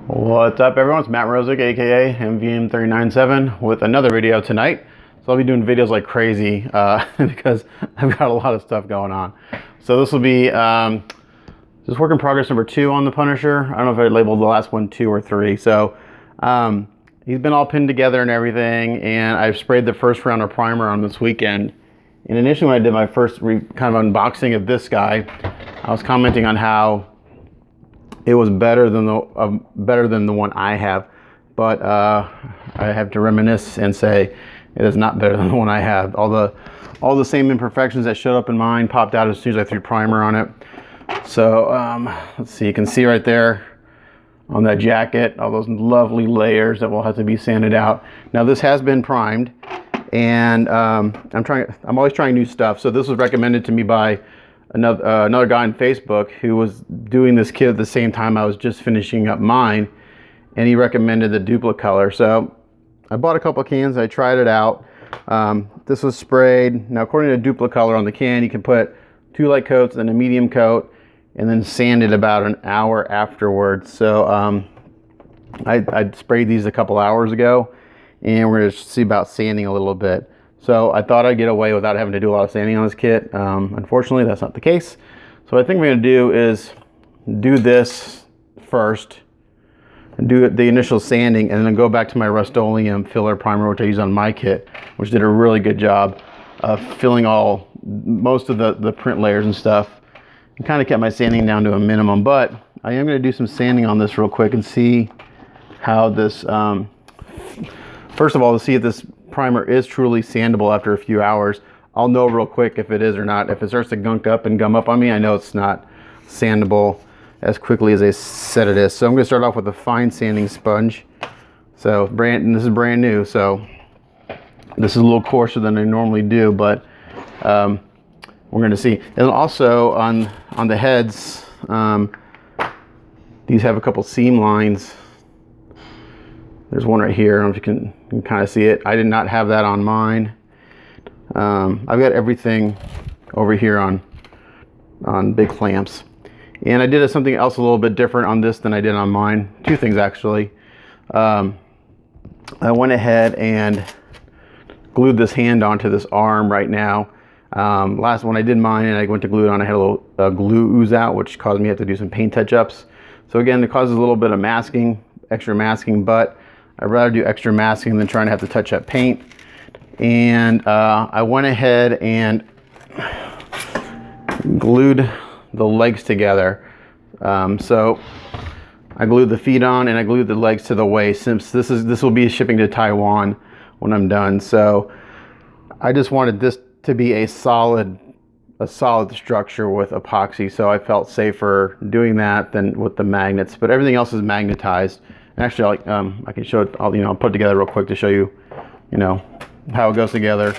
What's up everyone, it's Matt Rosick aka MVM397 with another video tonight. So I'll be doing videos like crazy because I've got a lot of stuff going on. So this will be just work in progress number 2 on the Punisher. I don't know if I labeled the last one 2 or 3. So he's been all pinned together and everything, and I've sprayed the first round of primer on this weekend. And initially when I did my first kind of unboxing of this guy, I was commenting on how it was better than the one I have, but I have to reminisce and say it is not better than the one I have. All the same imperfections that showed up in mine popped out as soon as I threw primer on it. So let's see, you can see right there on that jacket all those lovely layers that will have to be sanded out. Now this has been primed, and I'm always trying new stuff. So this was recommended to me by another guy on Facebook who was doing this kit at the same time I was just finishing up mine, and he recommended the Duplicolor. So I bought a couple cans, I tried it out. This was sprayed. Now according to Duplicolor on the can, you can put 2 light coats and a medium coat and then sand it about an hour afterwards. So I sprayed these a couple hours ago, and we're going to see about sanding a little bit. So I thought I'd get away without having to do a lot of sanding on this kit. Unfortunately, that's not the case. So what I think I'm going to do is do this first, and do the initial sanding, and then go back to my Rust-Oleum filler primer, which I use on my kit, which did a really good job of filling most of the print layers and stuff, and kind of kept my sanding down to a minimum. But I am going to do some sanding on this real quick and see how this, first of all, to see if this primer is truly sandable after a few hours. I'll know real quick if it is or not. If it starts to gunk up and gum up on me, I know it's not sandable as quickly as they said it is. So I'm going to start off with a fine sanding sponge. So this is brand new, so this is a little coarser than I normally do, but we're going to see. And also on the heads, these have a couple seam lines. There's one right here. I don't know if you can kind of see it. I did not have that on mine. I've got everything over here on big clamps. And I did something else a little bit different on this than I did on mine. 2 things actually. I went ahead and glued this hand onto this arm right now. Last when I did mine and I went to glue it on, I had a little glue ooze out, which caused me to have to do some paint touch-ups. So again, it causes a little bit of masking, extra masking, but I'd rather do extra masking than trying to have to touch up paint. And I went ahead and glued the legs together. So I glued the feet on and I glued the legs to the waist, since this will be shipping to Taiwan when I'm done. So I just wanted this to be a solid structure with epoxy, so I felt safer doing that than with the magnets. But everything else is magnetized. And actually, I can show it. I'll put it together real quick to show you, how it goes together.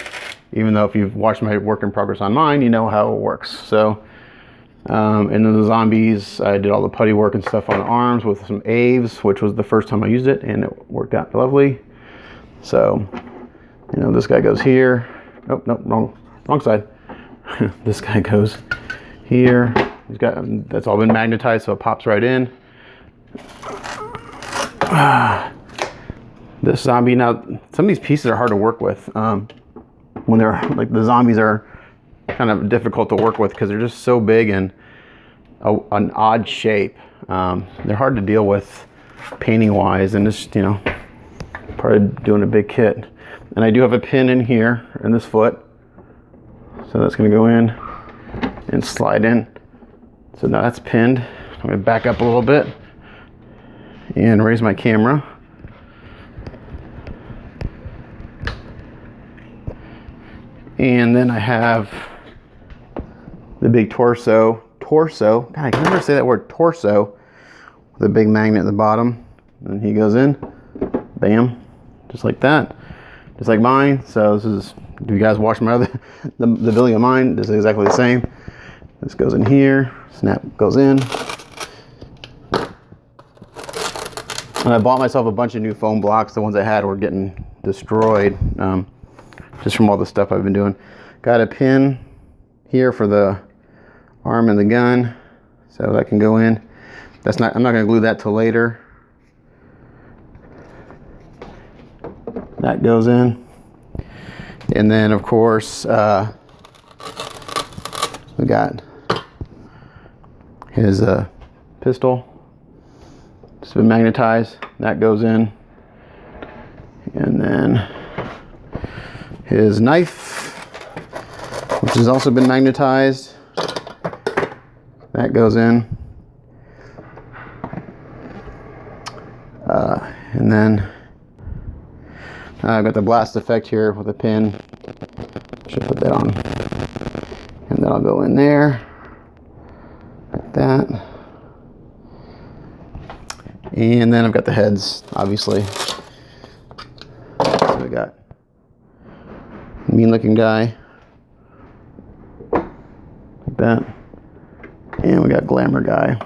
Even though if you've watched my work in progress on mine, you know how it works. So, and then the zombies, I did all the putty work and stuff on the arms with some Aves, which was the first time I used it, and it worked out lovely. So, this guy goes here. Oh no, wrong side. This guy goes here. That's all been magnetized, so it pops right in. This zombie, now some of these pieces are hard to work with. When they're like, the zombies are kind of difficult to work with because they're just so big and an odd shape. They're hard to deal with painting wise, and this, part of doing a big kit. And I do have a pin in here in this foot, so that's going to go in and slide in. So now that's pinned. I'm going to back up a little bit and raise my camera. And then I have the big torso. God, I can never say that word, torso, with a big magnet at the bottom. And he goes in, bam, just like that, just like mine. So this is, if you guys watch my the video of mine, this is exactly the same. This goes in here, snap goes in. And I bought myself a bunch of new foam blocks. The ones I had were getting destroyed, just from all the stuff I've been doing. Got a pin here for the arm and the gun, so that can go in. I'm not going to glue that till later. that goes in. And then of course, we got his pistol. It's been magnetized, that goes in. And then his knife, which has also been magnetized, that goes in. And then I've got the blast effect here with a pin. Should put that on. And then I'll go in there, like that. And then I've got the heads, obviously. So we got mean looking guy, like that. And we got glamour guy.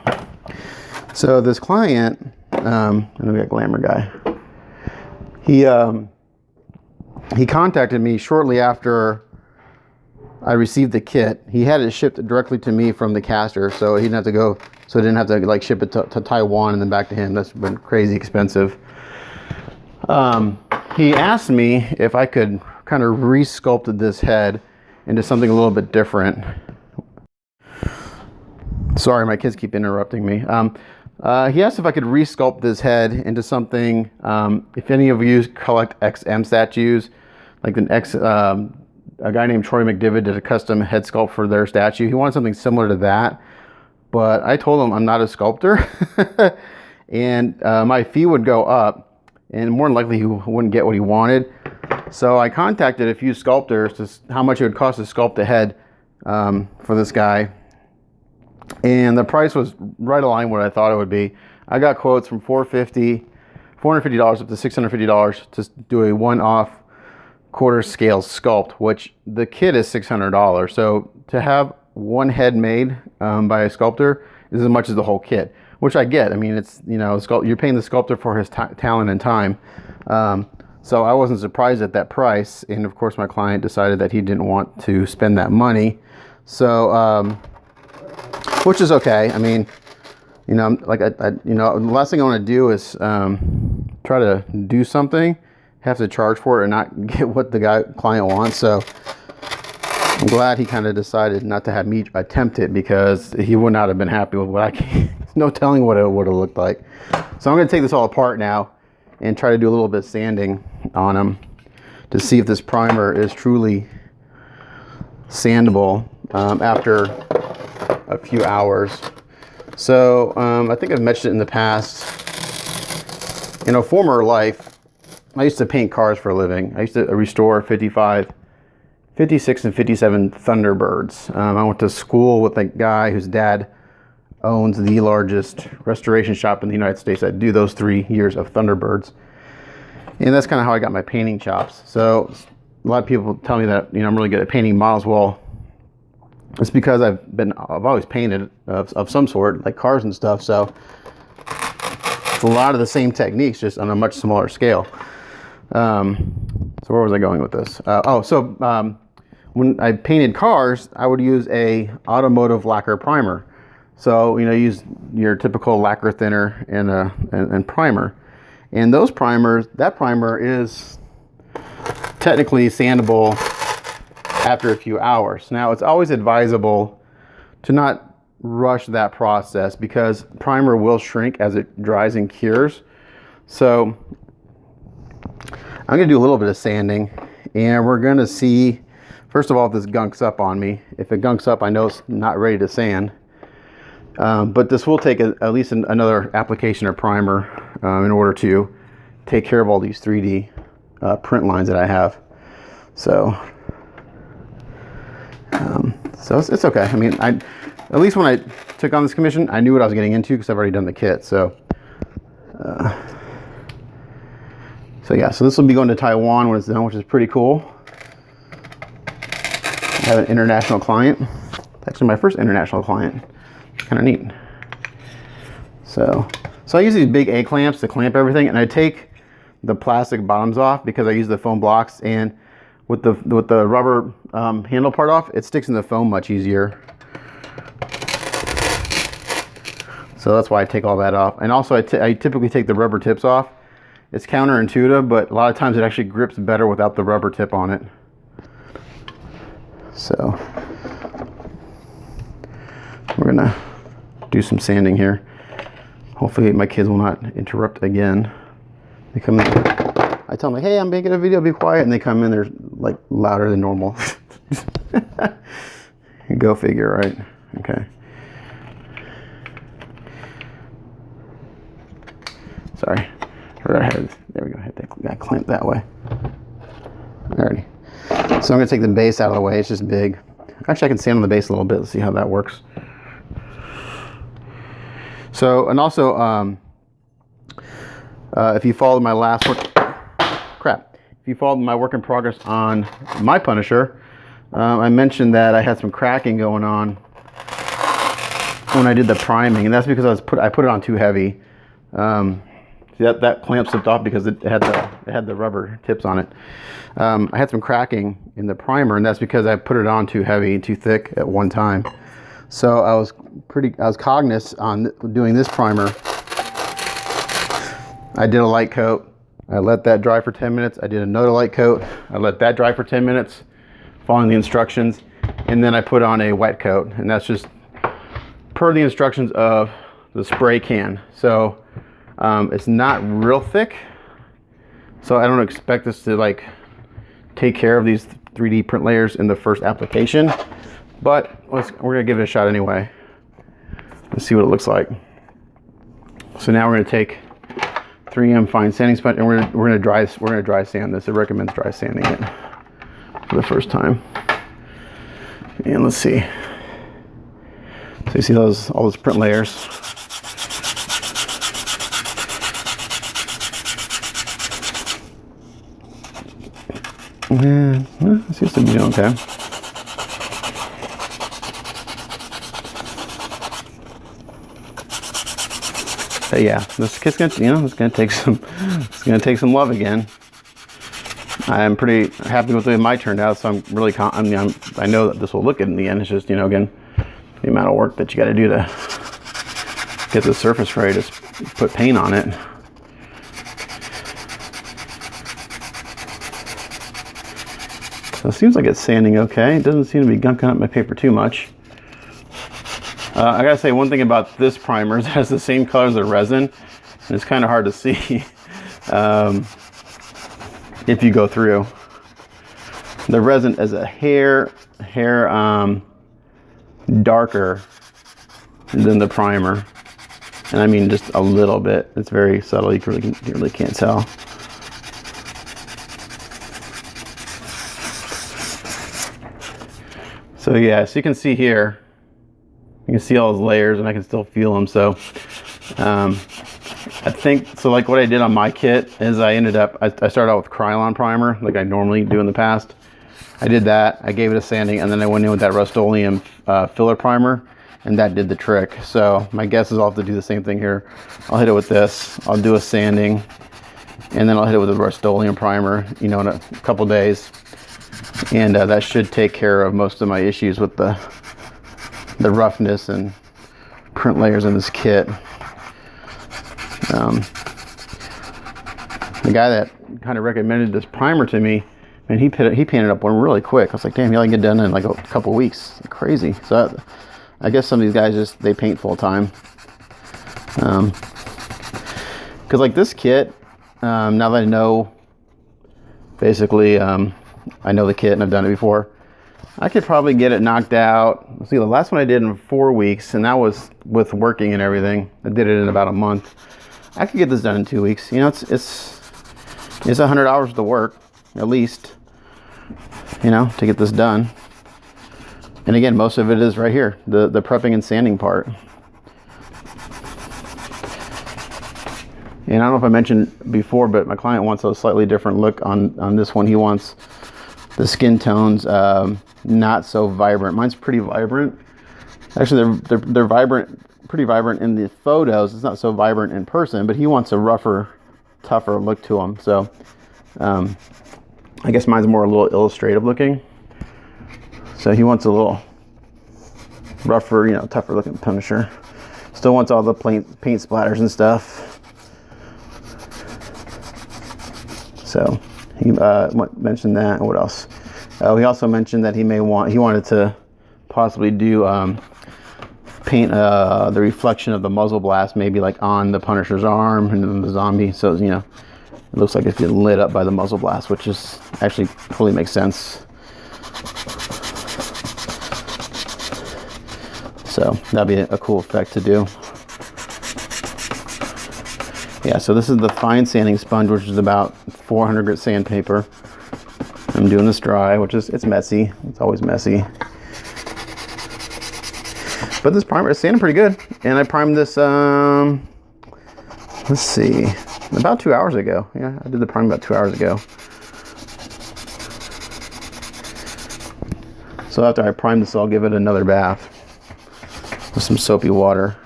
So this client, and we got glamour guy. He contacted me shortly after I received the kit. He had it shipped directly to me from the caster, so he didn't have to go. So I didn't have to like ship it to Taiwan and then back to him. That's been crazy expensive. He asked me if I could kind of re-sculpt this head into something a little bit different. Sorry, my kids keep interrupting me. He asked if I could re-sculpt this head into something, if any of you collect XM statues, like a guy named Troy McDivitt did a custom head sculpt for their statue. He wanted something similar to that, but I told him I'm not a sculptor, and my fee would go up, and more than likely he wouldn't get what he wanted. So I contacted a few sculptors to how much it would cost to sculpt a head for this guy. And the price was right aligned with what I thought it would be. I got quotes from $450 up to $650 to do a one-off quarter scale sculpt, which the kit is $600. So to have one head made by a sculptor is as much as the whole kit, which I get. I mean, it's, you know, you're paying the sculptor for his talent and time. So I wasn't surprised at that price. And of course, my client decided that he didn't want to spend that money. So, which is okay. I mean, you know, like you know, the last thing I want to do is try to do something, have to charge for it, and not get what the client wants. So I'm glad he kind of decided not to have me attempt it, because he would not have been happy with what there's no telling what it would have looked like. So I'm going to take this all apart now and try to do a little bit of sanding on him to see if this primer is truly sandable after a few hours. So I think I've mentioned it in the past. In a former life, I used to paint cars for a living. I used to restore 55, 56, and 57 Thunderbirds. I went to school with a guy whose dad owns the largest restoration shop in the United States that do those 3 years of Thunderbirds. And that's kind of how I got my painting chops. So a lot of people tell me that, you know, I'm really good at painting models. Well, it's because I've always painted of some sort, like cars and stuff. So it's a lot of the same techniques, just on a much smaller scale. So where was I going with this? When I painted cars, I would use a automotive lacquer primer. So, you know, use your typical lacquer thinner and primer. And those primers, that primer is technically sandable after a few hours. Now, it's always advisable to not rush that process, because primer will shrink as it dries and cures. So I'm going to do a little bit of sanding, and we're going to see, first of all, if this gunks up on me. If it gunks up, I know it's not ready to sand. But this will take at least another application of primer in order to take care of all these 3D print lines that I have. So it's okay. I mean, at least when I took on this commission, I knew what I was getting into, because I've already done the kit. So yeah, so this will be going to Taiwan when it's done, which is pretty cool. I have an international client. It's actually my first international client. Kind of neat. So I use these big A clamps to clamp everything, and I take the plastic bottoms off because I use the foam blocks, and with the rubber handle part off, it sticks in the foam much easier. So that's why I take all that off. And also I typically take the rubber tips off, It's counterintuitive, but a lot of times it actually grips better without the rubber tip on it. So we're gonna do some sanding here. Hopefully my kids will not interrupt again. They come in, I tell them like, hey, I'm making a video, be quiet, and they come in, they're like louder than normal. Go figure, right? Okay. Sorry. There we go. I had that clamp that way. Alrighty. So I'm going to take the base out of the way. It's just big. Actually, I can sand on the base a little bit. Let's see how that works. So, and also, if you followed my last work, if you followed my work in progress on my Punisher, I mentioned that I had some cracking going on when I did the priming, and that's because I put it on too heavy. See that clamp slipped off because it had the rubber tips on it. I had some cracking in the primer, and that's because I put it on too heavy, too thick at one time. So I was cognizant on doing this primer. I did a light coat. I let that dry for 10 minutes. I did another light coat. I let that dry for 10 minutes, following the instructions, and then I put on a wet coat, and that's just per the instructions of the spray can. So it's not real thick, so I don't expect this to like take care of these 3D print layers in the first application, but we're gonna give it a shot anyway. Let's see what it looks like. So now we're gonna take 3M fine sanding sponge, and we're gonna dry sand this. It recommends dry sanding it for the first time. And let's see. So you see all those print layers. Yeah, well, it seems to be doing okay. But yeah, this kit's it's gonna take some love again. I'm pretty happy with the way mine turned out, so I'm really I know that this will look good in the end. It's just, again, the amount of work that you got to do to get the surface ready to put paint on it. So it seems like it's sanding okay. It doesn't seem to be gunking up my paper too much. I gotta say one thing about this primer is it has the same color as the resin, and it's kind of hard to see if you go through. The resin is a hair darker than the primer, and I mean just a little bit. It's very subtle. You really can't tell. So yeah, so you can see here, you can see all those layers, and I can still feel them. So I think, so like what I did on my kit is I started out with Krylon primer like I normally do in the past. I did that, I gave it a sanding, and then I went in with that Rust-Oleum filler primer, and that did the trick. So my guess is I'll have to do the same thing here. I'll hit it with this, I'll do a sanding, and then I'll hit it with the Rust-Oleum primer, in a couple days. And that should take care of most of my issues with the roughness and print layers in this kit. The guy that kind of recommended this primer to me, and he painted up one really quick. I was like, damn, you can get done in like a couple weeks. Crazy. So I guess some of these guys they paint full time. Because like this kit, now that I know, basically, I know the kit and I've done it before, I could probably get it knocked out. Let's see, the last one I did in 4 weeks, and that was with working and everything. I did it in about a month. I could get this done in 2 weeks. It's 100 hours to work, at least, to get this done. And again, most of it is right here, the prepping and sanding part. And I don't know if I mentioned before, but my client wants a slightly different look on this one. He wants the skin tones not so vibrant. Mine's pretty vibrant. Actually, they're vibrant, pretty vibrant in the photos. It's not so vibrant in person, but he wants a rougher, tougher look to them. So I guess mine's more a little illustrative looking. So he wants a little rougher, tougher looking Punisher. Still wants all the paint splatters and stuff. So he mentioned that. What else? He also mentioned that he wanted to possibly do paint the reflection of the muzzle blast, maybe like on the Punisher's arm and then the zombie, so you know it looks like it's getting lit up by the muzzle blast, which is actually totally makes sense. So that'd be a cool effect to do. Yeah, so this is the fine sanding sponge, which is about 400 grit sandpaper. I'm doing this dry, which is, it's messy. It's always messy. But this primer is sanding pretty good. And I primed this, let's see, about 2 hours ago. Yeah, I did the prime about 2 hours ago. So after I prime this, I'll give it another bath with some soapy water.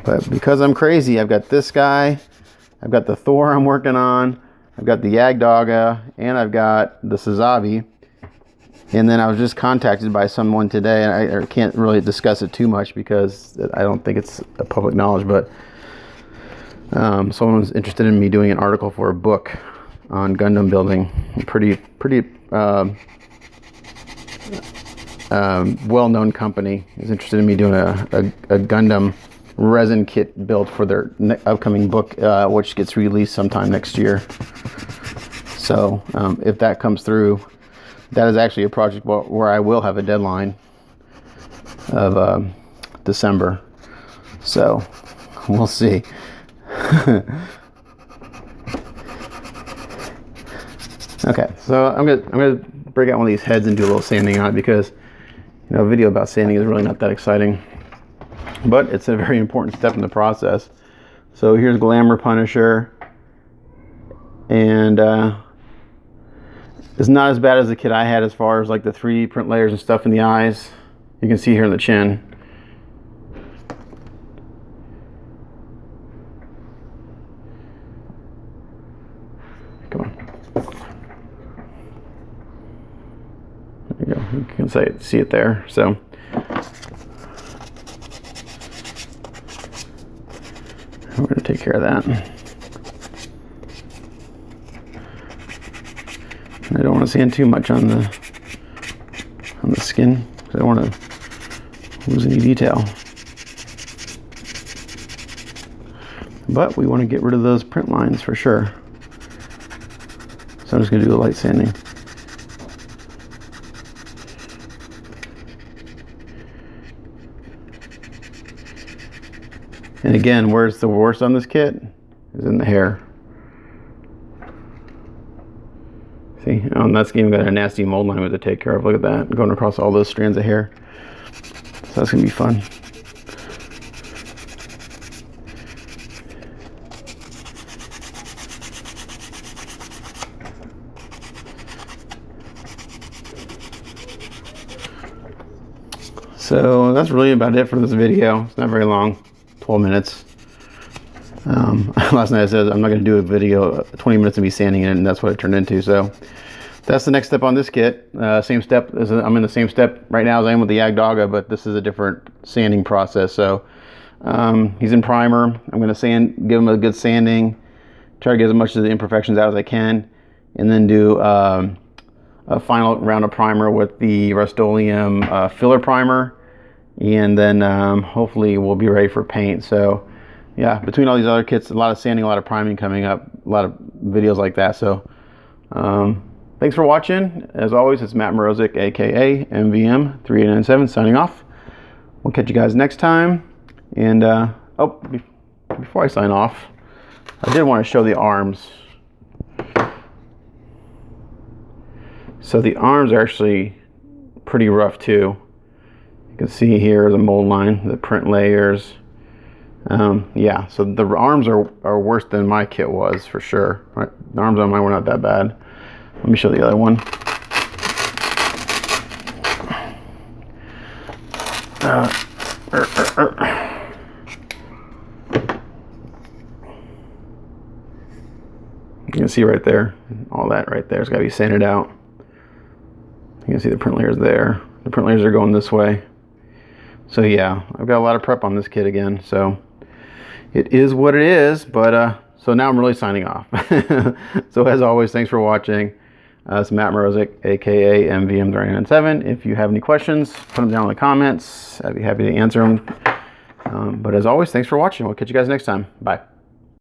But because I'm crazy, I've got this guy, I've got the Thor I'm working on, I've got the Yagdogga, and I've got the Sazabi. And then I was just contacted by someone today, and I can't really discuss it too much because I don't think it's a public knowledge, but someone was interested in me doing an article for a book on Gundam building. Pretty well-known company is interested in me doing a Gundam resin kit built for their upcoming book, which gets released sometime next year. So if that comes through, that is actually a project where I will have a deadline of December. So we'll see. Okay, so I'm gonna break out one of these heads and do a little sanding on it, because you know, a video about sanding is really not that exciting, but it's a very important step in the process. So here's Glamour Punisher, and it's not as bad as the kit I had as far as like the 3D print layers and stuff in the eyes. You can see here in the chin. Come on. There you go. You can see it there. So we're going to take care of that. I don't want to sand too much on the skin, because I don't want to lose any detail. But we want to get rid of those print lines for sure. So I'm just going to do a light sanding. And again, where's the worst on this kit? Is in the hair. See, that's even got a nasty mold line we have to take care of. Look at that, going across all those strands of hair. So that's gonna be fun. So that's really about it for this video. It's not very long, 12 minutes. Last night I said I'm not going to do a video 20 minutes of me sanding it, and that's what it turned into. So that's the next step on this kit. Same step, I'm in the same step right now as I am with the Yagdogga, but this is a different sanding process. So he's in primer. I'm going to give him a good sanding, try to get as much of the imperfections out as I can, and then do a final round of primer with the Rust-Oleum filler primer, and then hopefully we'll be ready for paint. So yeah, between all these other kits, a lot of sanding, a lot of priming coming up, a lot of videos like that. So thanks for watching. As always, it's Matt Mrozik, aka MVM3897, signing off. We'll catch you guys next time. And before I sign off, I did want to show the arms. So the arms are actually pretty rough too. You can see here the mold line, the print layers. Yeah, so the arms are worse than my kit was for sure. Right? The arms on mine were not that bad. Let me show the other one. You can see right there, all that right there has got to be sanded out. You can see the print layers there. The print layers are going this way. So yeah, I've got a lot of prep on this kit again, so it is what it is, but So now I'm really signing off. So as always, thanks for watching. It's Matt Mrozik, aka MVM397. If you have any questions, put them down in the comments. I'd be happy to answer them. But as always, thanks for watching. We'll catch you guys next time. Bye.